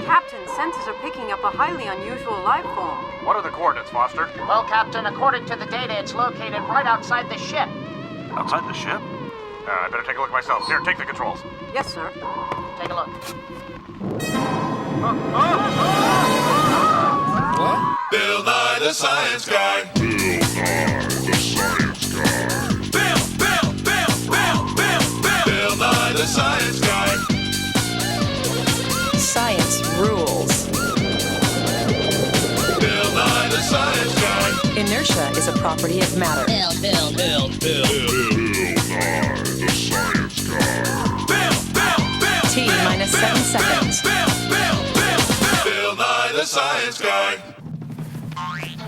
Captain, sensors are picking up a highly unusual life form. What are the coordinates, Foster? Well, Captain, according to the data, it's located right outside the ship. Outside the ship? I better take a look myself. Here, take the controls. Yes, sir. Take a look. Bill Nye the Science Guy. Bill Nye the Science Guy. Bill Nye the Science Guy. Science rules. Bill Nye the Science Guy. Inertia is a property of matter. Bill Nye the Science Guy. T minus 7 seconds. Bill Nye the Science Guy.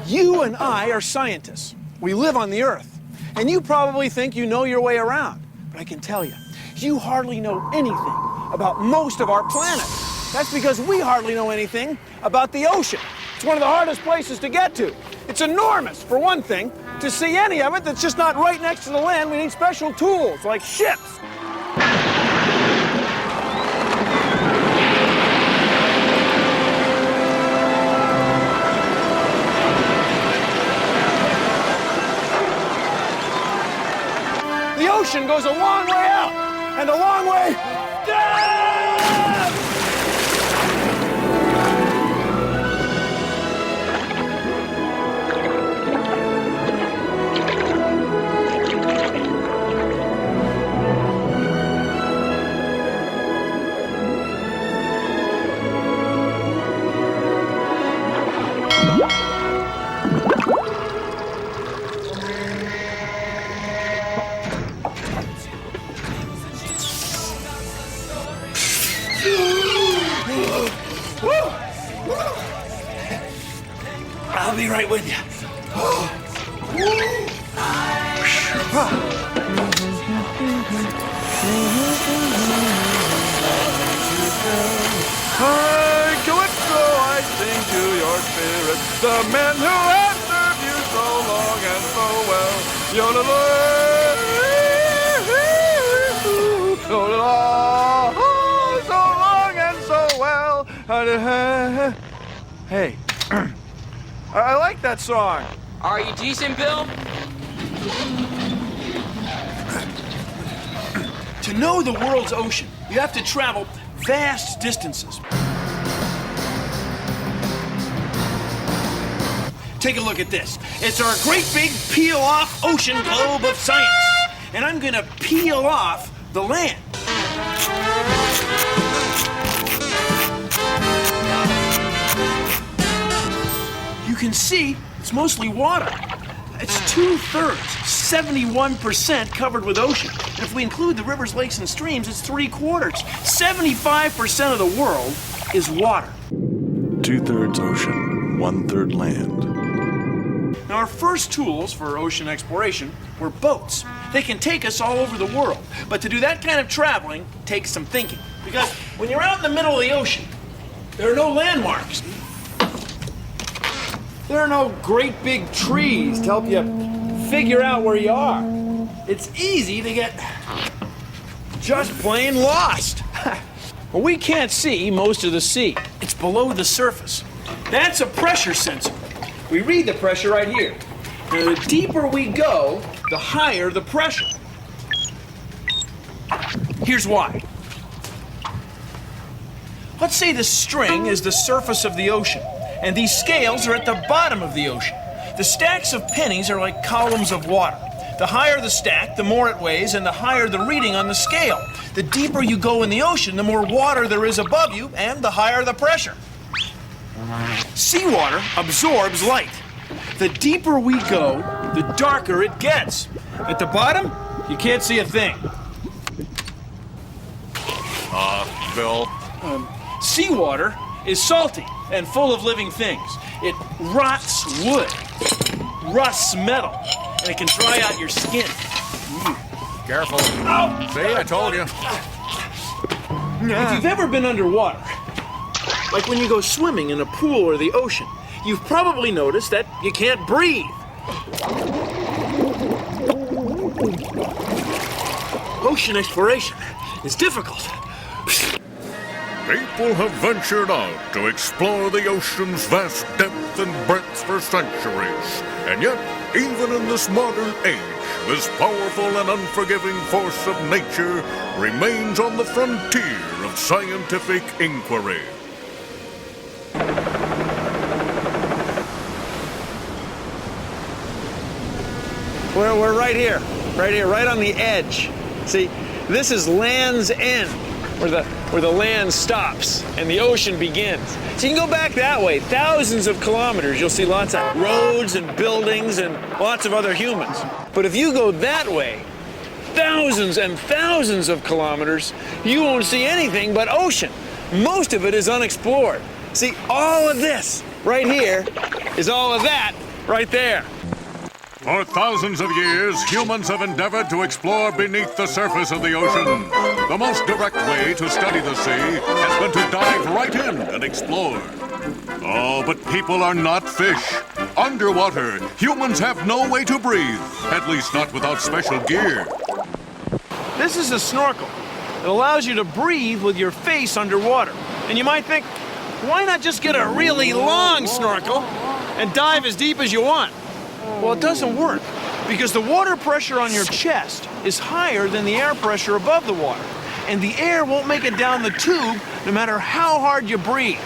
You and I are scientists. We live on the Earth. And you probably think you know your way around. But I can tell you, you hardly know anything about most of our planet. That's because we hardly know anything about the ocean. It's one of the hardest places to get to. It's enormous, for one thing. To see any of it that's just not right next to the land, we need special tools, like ships. The ocean goes a long way out and a long way down! I'll be right with you. Calypso, I sing to your spirit, the men who have served you so long and so well. So long and so well. Hey, I like that song. Are you decent, Bill? To know the world's ocean, you have to travel vast distances. Take a look at this. It's our great big peel-off ocean globe of science. And I'm gonna peel off the land. You can see it's mostly water. It's 2/3, 71% covered with ocean. And if we include the rivers, lakes, and streams, it's 3/4. 75% of the world is water. 2/3 ocean, 1/3 land. Now, our first tools for ocean exploration were boats. They can take us all over the world. But to do that kind of traveling takes some thinking. Because when you're out in the middle of the ocean, there are no landmarks. There are no great big trees to help you figure out where you are. It's easy to get just plain lost. Well, we can't see most of the sea. It's below the surface. That's a pressure sensor. We read the pressure right here. Now, the deeper we go, the higher the pressure. Here's why. Let's say the string is the surface of the ocean, and these scales are at the bottom of the ocean. The stacks of pennies are like columns of water. The higher the stack, the more it weighs, and the higher the reading on the scale. The deeper you go in the ocean, the more water there is above you, and the higher the pressure. Seawater absorbs light. The deeper we go, the darker it gets. At the bottom, you can't see a thing. Bill. Seawater is salty and full of living things. It rots wood, rusts metal, and it can dry out your skin. Careful. Oh! See, I told you. If you've ever been underwater, like when you go swimming in a pool or the ocean, you've probably noticed that you can't breathe. Ocean exploration is difficult. People have ventured out to explore the ocean's vast depth and breadth for centuries. And yet, even in this modern age, this powerful and unforgiving force of nature remains on the frontier of scientific inquiry. We're right here, right on the edge. See, this is Land's End, where the land stops and the ocean begins. So you can go back that way, thousands of kilometers. You'll see lots of roads and buildings and lots of other humans. But if you go that way, thousands and thousands of kilometers, you won't see anything but ocean. Most of it is unexplored. See, all of this right here is all of that right there. For thousands of years, humans have endeavored to explore beneath the surface of the ocean. The most direct way to study the sea has been to dive right in and explore. Oh, but people are not fish. Underwater, humans have no way to breathe, at least not without special gear. This is a snorkel. It allows you to breathe with your face underwater. And you might think, why not just get a really long snorkel and dive as deep as you want? Well, it doesn't work because the water pressure on your chest is higher than the air pressure above the water. And the air won't make it down the tube no matter how hard you breathe.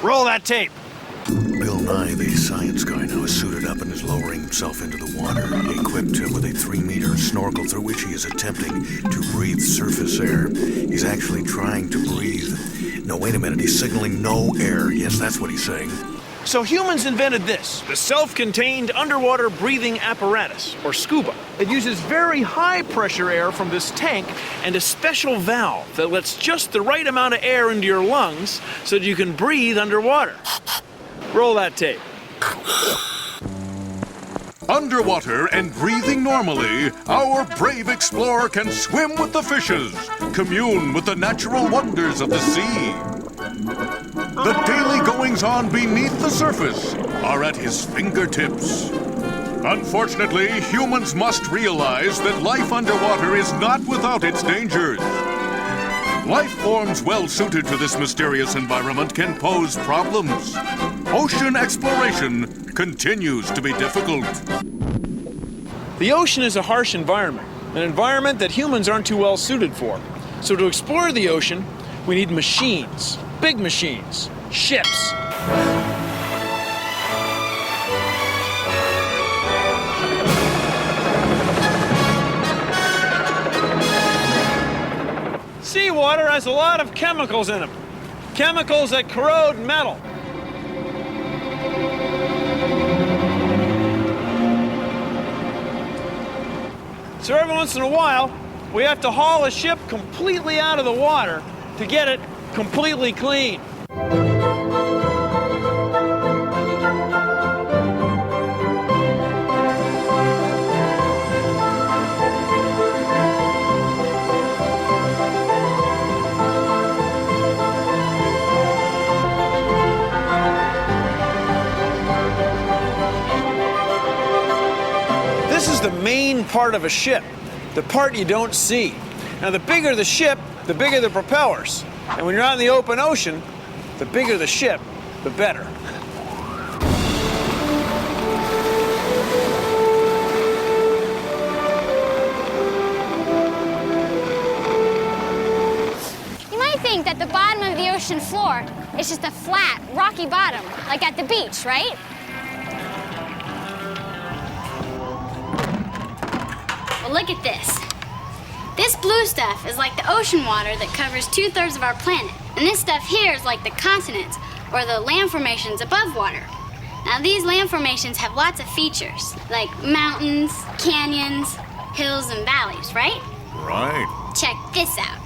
Roll that tape. Bill Nye, the science guy, now is suited up and is lowering himself into the water, equipped with a 3-meter snorkel through which he is attempting to breathe surface air. He's actually trying to breathe. No, wait a minute, he's signaling no air. Yes, that's what he's saying. So humans invented this, the self-contained underwater breathing apparatus, or scuba. It uses very high pressure air from this tank and a special valve that lets just the right amount of air into your lungs so that you can breathe underwater. Roll that tape. Underwater and breathing normally, our brave explorer can swim with the fishes, commune with the natural wonders of the sea. The daily goings-on beneath the surface are at his fingertips. Unfortunately, humans must realize that life underwater is not without its dangers. Life forms well suited to this mysterious environment can pose problems. Ocean exploration continues to be difficult. The ocean is a harsh environment, an environment that humans aren't too well suited for. So to explore the ocean, we need machines, big machines, ships. Seawater has a lot of chemicals in them. Chemicals that corrode metal. So every once in a while, we have to haul a ship completely out of the water to get it completely clean. This is the main part of a ship, the part you don't see. Now, the bigger the ship, the bigger the propellers. And when you're out in the open ocean, the bigger the ship, the better. You might think that the bottom of the ocean floor is just a flat, rocky bottom, like at the beach, right? Well, look at this. This blue stuff is like the ocean water that covers 2/3 of our planet. And this stuff here is like the continents, or the land formations above water. Now, these land formations have lots of features, like mountains, canyons, hills, and valleys, right? Right. Check this out.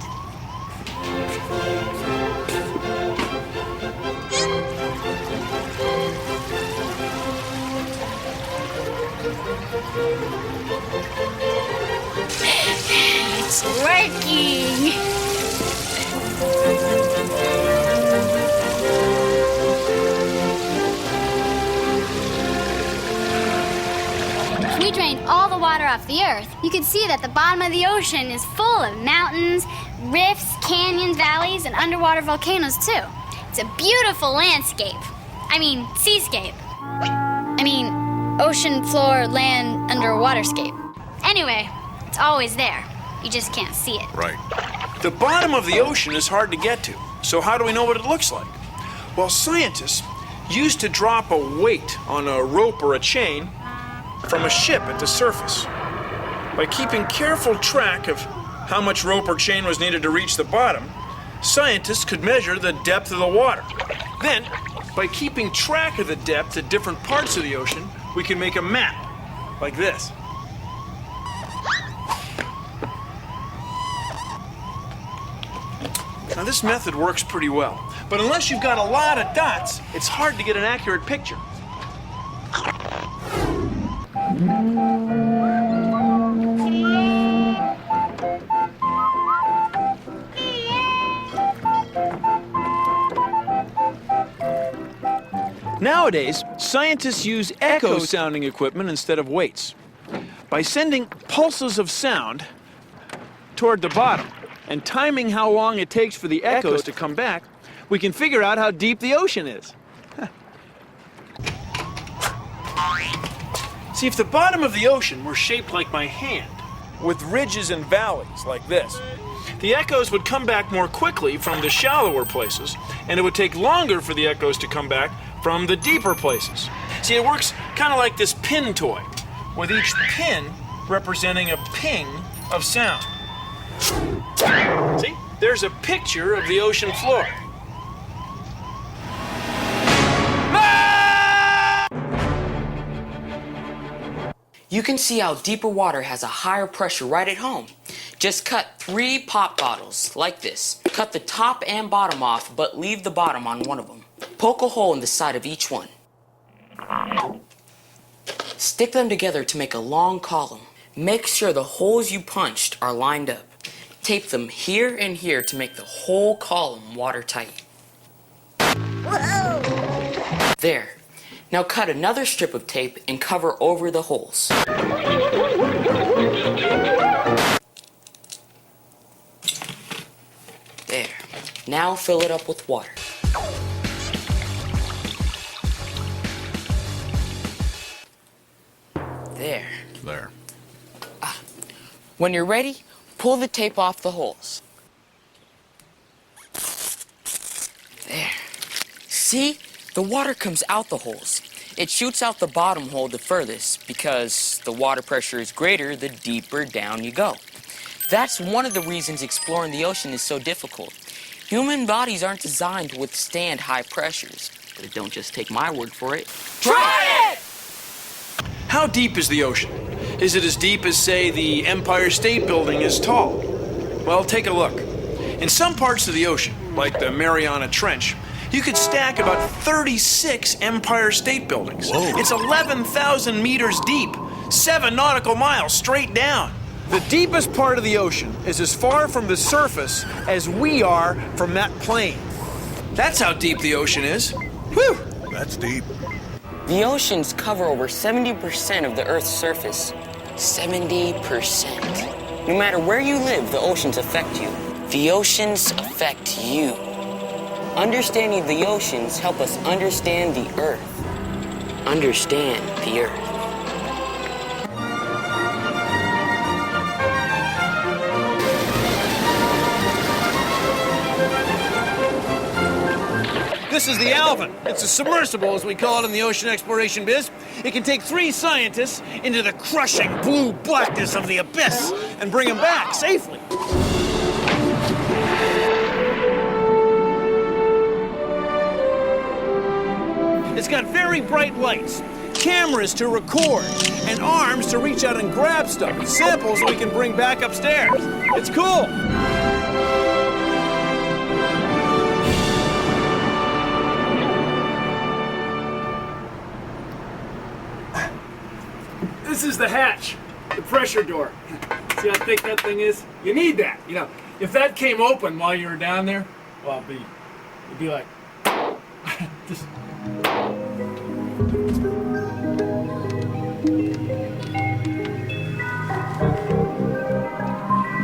It's working! If we drained all the water off the Earth, you could see that the bottom of the ocean is full of mountains, rifts, canyons, and valleys and underwater volcanoes, too. It's a beautiful landscape. I mean, seascape. I mean, ocean, floor, land, underwaterscape. Anyway, it's always there. You just can't see it. Right. The bottom of the ocean is hard to get to, so how do we know what it looks like? Well, scientists used to drop a weight on a rope or a chain from a ship at the surface. By keeping careful track of how much rope or chain was needed to reach the bottom, scientists could measure the depth of the water. Then, by keeping track of the depth at different parts of the ocean, we can make a map, like this. Now, this method works pretty well, but unless you've got a lot of dots, it's hard to get an accurate picture. Nowadays, scientists use echo-sounding equipment instead of weights. By sending pulses of sound toward the bottom and timing how long it takes for the echoes to come back, we can figure out how deep the ocean is. See, if the bottom of the ocean were shaped like my hand, with ridges and valleys like this, the echoes would come back more quickly from the shallower places, and it would take longer for the echoes to come back from the deeper places. See, it works kind of like this pin toy, with each pin representing a ping of sound. See, there's a picture of the ocean floor. You can see how deeper water has a higher pressure right at home. Just cut 3 pop bottles, like this. Cut the top and bottom off, but leave the bottom on one of them. Poke a hole in the side of each one. Stick them together to make a long column. Make sure the holes you punched are lined up. Tape them here and here to make the whole column watertight. Whoa! There. Now cut another strip of tape and cover over the holes. There. Now fill it up with water. There. There. When you're ready, pull the tape off the holes. There. See? The water comes out the holes. It shoots out the bottom hole the furthest because the water pressure is greater the deeper down you go. That's one of the reasons exploring the ocean is so difficult. Human bodies aren't designed to withstand high pressures. But don't just take my word for it. Try it! How deep is the ocean? Is it as deep as, say, the Empire State Building is tall? Well, take a look. In some parts of the ocean, like the Mariana Trench, you could stack about 36 Empire State Buildings. Whoa. It's 11,000 meters deep, 7 nautical miles straight down. The deepest part of the ocean is as far from the surface as we are from that plane. That's how deep the ocean is. Whew! That's deep. The oceans cover over 70% of the Earth's surface. 70%. No matter where you live, the oceans affect you. The oceans affect you. Understanding the oceans help us understand the Earth. Understand the Earth. This is the Alvin. It's a submersible, as we call it in the ocean exploration biz. It can take 3 scientists into the crushing blue blackness of the abyss and bring them back safely. It's got very bright lights, cameras to record, and arms to reach out and grab stuff, samples we can bring back upstairs. It's cool. This is the hatch, the pressure door. See how thick that thing is? You need that. You know, if that came open while you were down there, well, it'd be like, just.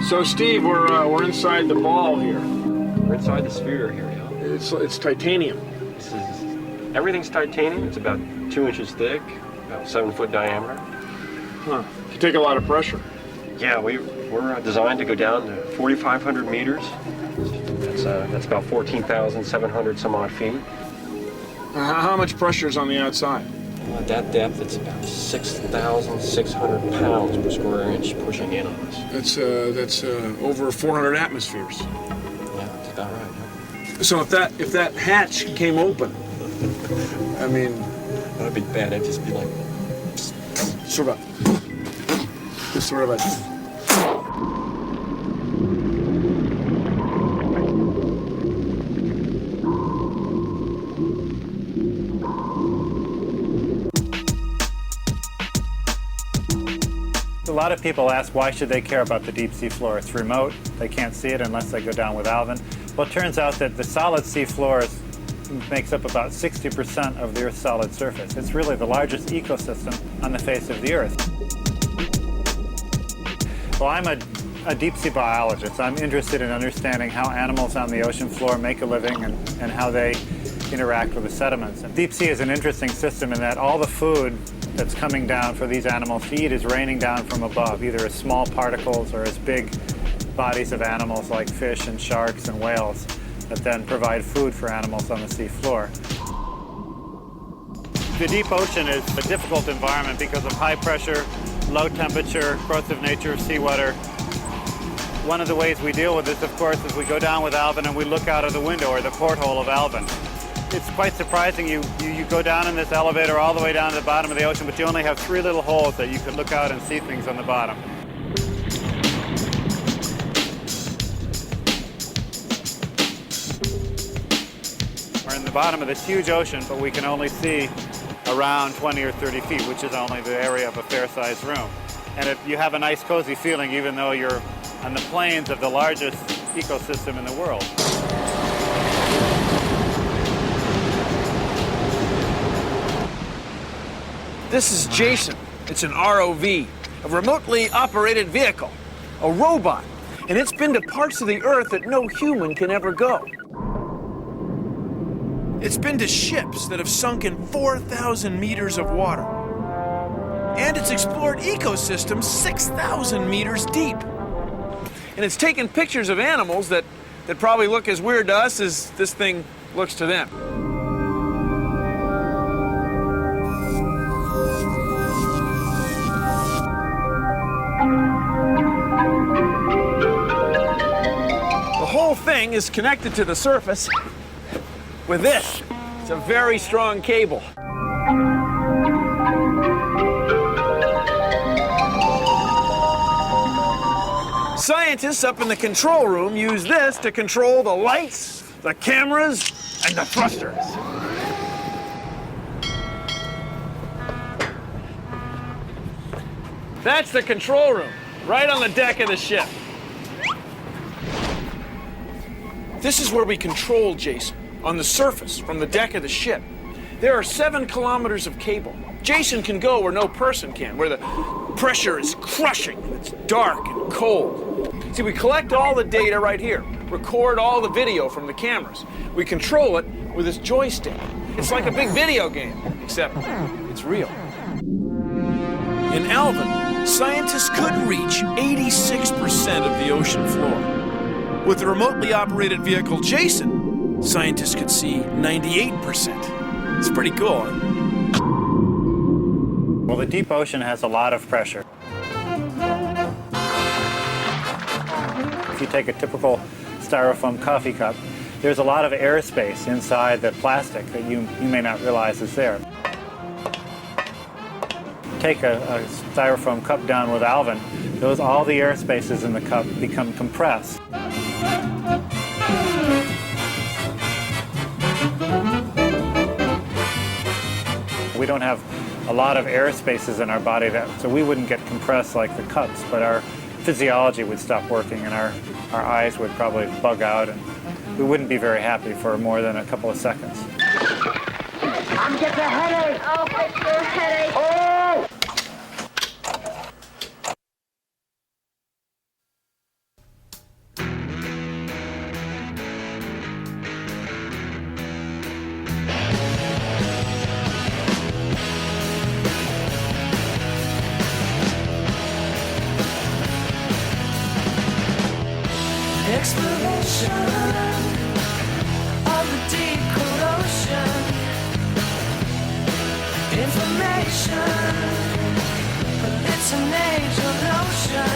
So, Steve, we're inside the ball here. inside the sphere here, yeah. It's titanium. Everything's titanium. It's about 2 inches thick, about 7 foot diameter. Huh. You take a lot of pressure. Yeah, we're designed to go down to 4,500 meters. That's about 14,700 some odd feet. How much pressure is on the outside? At that depth, it's about 6,600 pounds per square inch pushing in on us. That's over 400 atmospheres. Yeah, that's about right. Yeah. So if that hatch came open, I mean, that'd be bad. It'd just be like sort of a. A lot of people ask why should they care about the deep sea floor? It's remote, they can't see it unless they go down with Alvin. Well, it turns out that the solid sea floor makes up about 60% of the Earth's solid surface. It's really the largest ecosystem on the face of the Earth. Well, I'm a deep sea biologist. I'm interested in understanding how animals on the ocean floor make a living and how they interact with the sediments. And deep sea is an interesting system in that all the food that's coming down for these animals to eat is raining down from above, either as small particles or as big bodies of animals like fish and sharks and whales that then provide food for animals on the sea floor. The deep ocean is a difficult environment because of high pressure, low temperature, corrosive nature of seawater. One of the ways we deal with this, of course, is we go down with Alvin and we look out of the window or the porthole of Alvin. It's quite surprising. You go down in this elevator all the way down to the bottom of the ocean, but you only have 3 little holes that you could look out and see things on the bottom. We're in the bottom of this huge ocean, but we can only see around 20 or 30 feet, which is only the area of a fair-sized room. And you have a nice, cozy feeling, even though you're on the plains of the largest ecosystem in the world. This is Jason. It's an ROV, a remotely operated vehicle, a robot, and it's been to parts of the Earth that no human can ever go. It's been to ships that have sunk in 4,000 meters of water. And it's explored ecosystems 6,000 meters deep. And it's taken pictures of animals that probably look as weird to us as this thing looks to them. The whole thing is connected to the surface with this. It's a very strong cable. Scientists up in the control room use this to control the lights, the cameras, and the thrusters. That's the control room, right on the deck of the ship. This is where we control Jason, on the surface, from the deck of the ship. There are 7 kilometers of cable. Jason can go where no person can, where the pressure is crushing and it's dark and cold. See, we collect all the data right here, record all the video from the cameras. We control it with this joystick. It's like a big video game, except it's real. In Alvin, scientists could reach 86% of the ocean floor. With the remotely operated vehicle Jason, scientists could see 98%. It's pretty cool, huh? Well, the deep ocean has a lot of pressure. If you take a typical styrofoam coffee cup, there's a lot of airspace inside the plastic that you may not realize is there. Take a styrofoam cup down with Alvin, all the air spaces in the cup become compressed. We don't have a lot of air spaces in our body, so we wouldn't get compressed like the cups, but our physiology would stop working and our eyes would probably bug out and we wouldn't be very happy for more than a couple of seconds. I'm getting a headache. Oh, fix your headache. Oh! information of the deep cold ocean. Information, it's an age-old notion.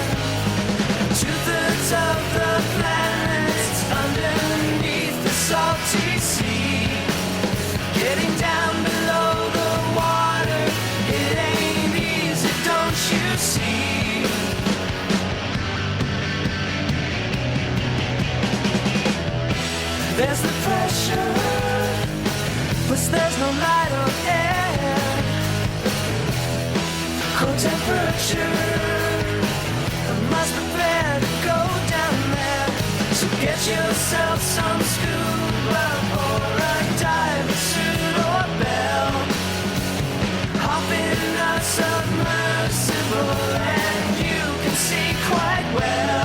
2/3 of the planet's underneath the salty sea. Getting down below the water, it ain't easy, don't you see? There's the pressure, but there's no light or air. Cold temperature, I must prepare to go down there. So get yourself some scuba or a diver suit or bell. Hop in a submersible and you can see quite well.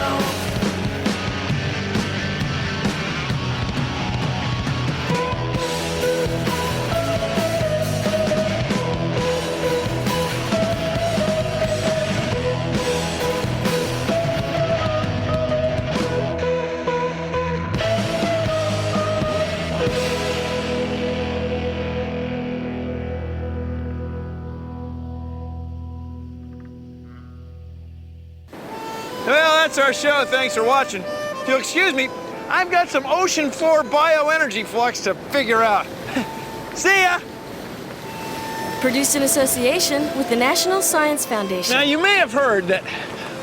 Well, that's our show. Thanks for watching. If you'll excuse me, I've got some ocean floor bioenergy flux to figure out. See ya! Produced in association with the National Science Foundation. Now, you may have heard that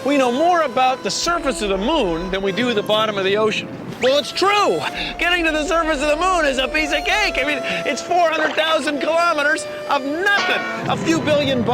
we know more about the surface of the moon than we do the bottom of the ocean. Well, it's true. Getting to the surface of the moon is a piece of cake. I mean, it's 400,000 kilometers of nothing. A few $billion,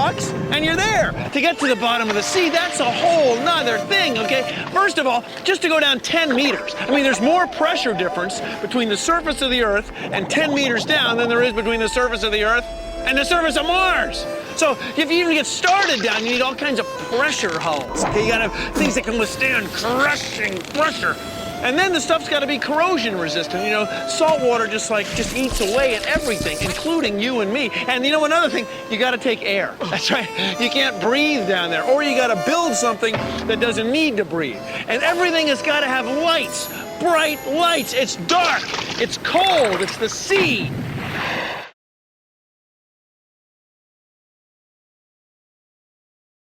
and you're there. To get to the bottom of the sea, that's a whole nother thing, okay? First of all, just to go down 10 meters. I mean, there's more pressure difference between the surface of the Earth and 10 meters down than there is between the surface of the Earth and the surface of Mars. So if you even get started down, you need all kinds of pressure hulls. Okay, you gotta have things that can withstand crushing pressure. And then the stuff's got to be corrosion resistant. You know, salt water just eats away at everything, including you and me. And you know, another thing, you got to take air. That's right. You can't breathe down there, or you got to build something that doesn't need to breathe. And everything has got to have lights, bright lights. It's dark, it's cold, it's the sea.